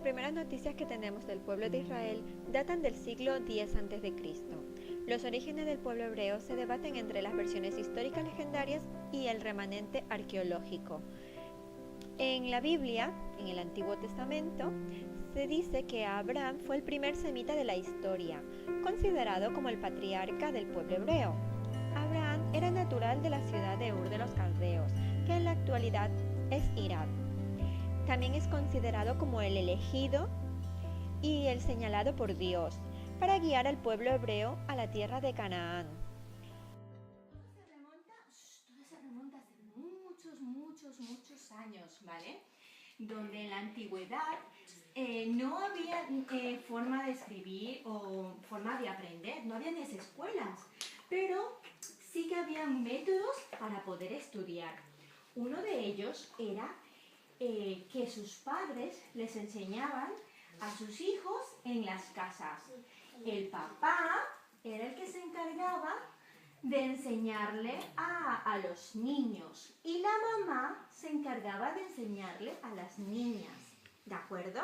primeras noticias que tenemos del pueblo de Israel datan del siglo X a.C. Los orígenes del pueblo hebreo se debaten entre las versiones históricas legendarias y el remanente arqueológico. En la Biblia, en el Antiguo Testamento, se dice que Abraham fue el primer semita de la historia, considerado como el patriarca del pueblo hebreo. Abraham era natural de la ciudad de Ur de los Caldeos, que en la actualidad es Irak. También es considerado como el elegido y el señalado por Dios para guiar al pueblo hebreo a la tierra de Canaán. Todo se remonta hace muchos años, ¿vale? Donde en la antigüedad no había forma de escribir o forma de aprender, no había ni escuelas, pero sí que había métodos para poder estudiar. Uno de ellos era que sus padres les enseñaban a sus hijos en las casas. El papá era el que se encargaba de enseñarle a los niños y la mamá se encargaba de enseñarle a las niñas, ¿de acuerdo?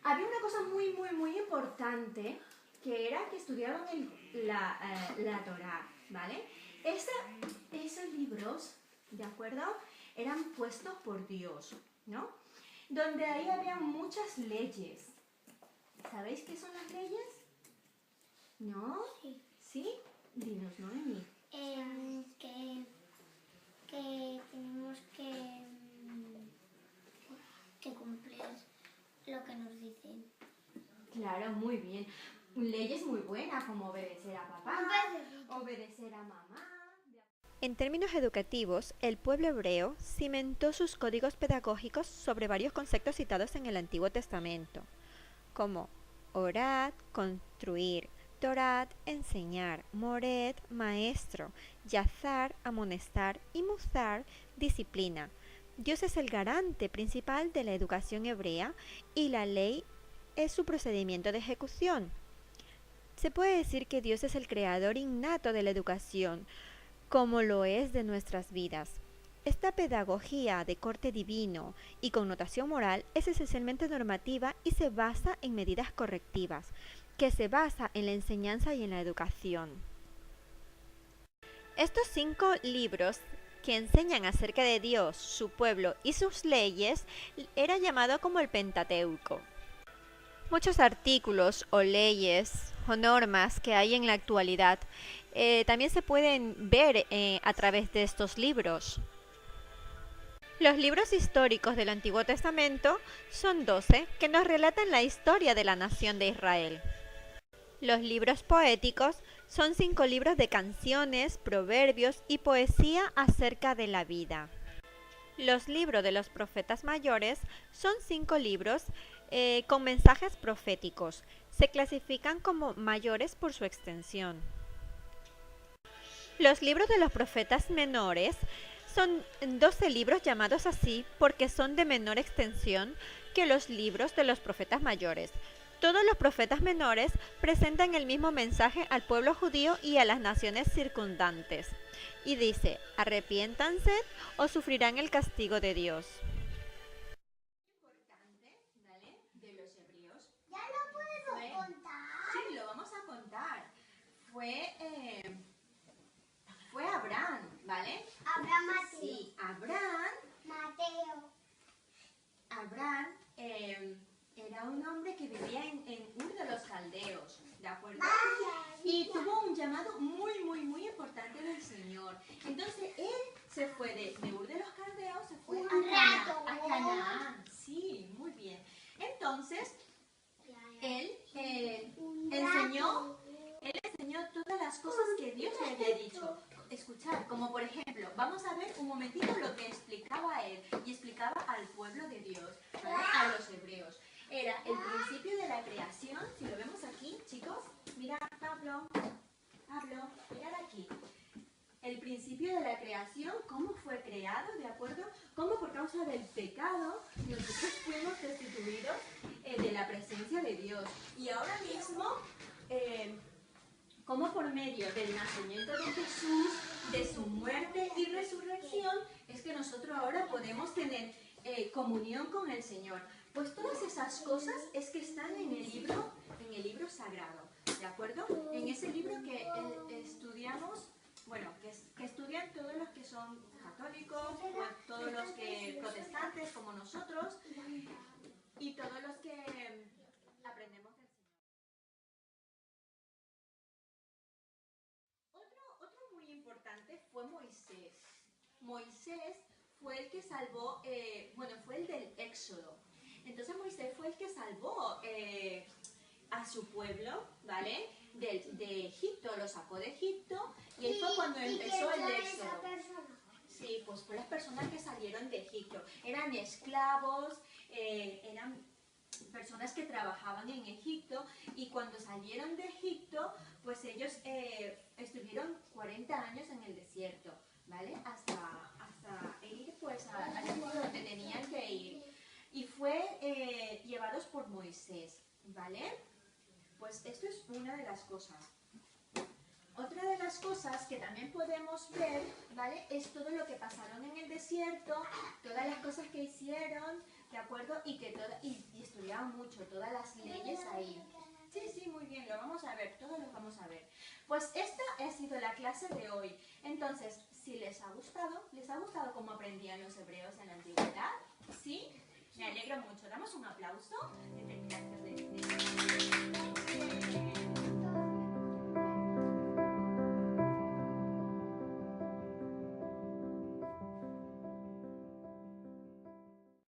Había una cosa muy importante que era que estudiaban la Torá, ¿vale? Esos libros, ¿de acuerdo? Eran puestos por Dios, ¿no? Donde ahí había muchas leyes. ¿Sabéis qué son las leyes? ¿No? Sí. ¿Sí? Dinos, Noemi. Que tenemos que cumplir lo que nos dicen. Claro, muy bien. Leyes muy buenas como obedecer a papá, obedecer a mamá. En términos educativos, el pueblo hebreo cimentó sus códigos pedagógicos sobre varios conceptos citados en el Antiguo Testamento, como orad, construir, Torat, enseñar, mored, maestro, yazar, amonestar y musar, disciplina. Dios es el garante principal de la educación hebrea y la ley es su procedimiento de ejecución. Se puede decir que Dios es el creador innato de la educación, como lo es de nuestras vidas. Esta pedagogía de corte divino y connotación moral es esencialmente normativa y se basa en medidas correctivas, que se basa en la enseñanza y en la educación. Estos 5 libros que enseñan acerca de Dios, su pueblo y sus leyes, era llamado como el Pentateuco. Muchos artículos o leyes o normas que hay en la actualidad también se pueden ver a través de estos libros. Los libros históricos del Antiguo Testamento son 12 que nos relatan la historia de la nación de Israel. Los libros poéticos son 5 libros de canciones, proverbios y poesía acerca de la vida. Los libros de los profetas mayores son 5 libros con mensajes proféticos. Se clasifican como mayores por su extensión. Los libros de los profetas menores son 12 libros llamados así porque son de menor extensión que los libros de los profetas mayores. Todos los profetas menores presentan el mismo mensaje al pueblo judío y a las naciones circundantes. Y dice, arrepiéntanse o sufrirán el castigo de Dios. Importante, ¿vale? De los hebreos. ¿Ya lo puedo contar? Sí, lo vamos a contar. Fue Abraham, ¿vale? Abraham Mateo. Sí, Abraham era un hombre que vivía en Ur de los Caldeos, ¿de acuerdo? Y tuvo un llamado muy importante del Señor. Entonces él se fue de Ur de los Caldeos, se fue a Canaán. Sí, muy bien. Entonces, él enseñó todas las cosas que Dios le había dicho. Escuchar, como por ejemplo, vamos a ver un momentito lo que explicaba él y explicaba al pueblo de Dios, ¿vale? A los hebreos. Era el principio de la creación, si lo vemos aquí, chicos, mira, Pablo, mirad aquí. El principio de la creación, cómo fue creado, ¿de acuerdo? Cómo por causa del pecado nosotros fuimos destituidos de la presencia de Dios. Y ahora mismo, cómo por medio del nacimiento de Jesús, de su muerte y resurrección, es que nosotros ahora podemos tener comunión con el Señor. Pues todas esas cosas es que están en el libro sagrado, ¿de acuerdo? En ese libro que estudiamos, bueno, que estudian todos los que son católicos, todos los que protestantes como nosotros y todos los que aprendemos del Señor. Otro muy importante fue Moisés. Moisés fue el que salvó, fue el del Éxodo. Entonces Moisés fue el que salvó a su pueblo, ¿vale? De Egipto, lo sacó de Egipto y ahí fue cuando empezó el Éxodo. Sí, pues fue las personas que salieron de Egipto. Eran esclavos, eran personas que trabajaban en Egipto y cuando salieron de Egipto, pues ellos estuvieron 40 años en el desierto, ¿vale? Hasta ir pues al sitio donde tenían que ir. Y fue llevados por Moisés, ¿vale? Pues esto es una de las cosas. Otra de las cosas que también podemos ver, ¿vale? Es todo lo que pasaron en el desierto, todas las cosas que hicieron, ¿de acuerdo? Y estudiaban mucho, todas las leyes ahí. Sí, muy bien, lo vamos a ver, todos lo vamos a ver. Pues esta ha sido la clase de hoy. Entonces, si les ha gustado cómo aprendían los hebreos en la antigüedad? ¿Sí? Me alegro mucho. Damos un aplauso de terminación.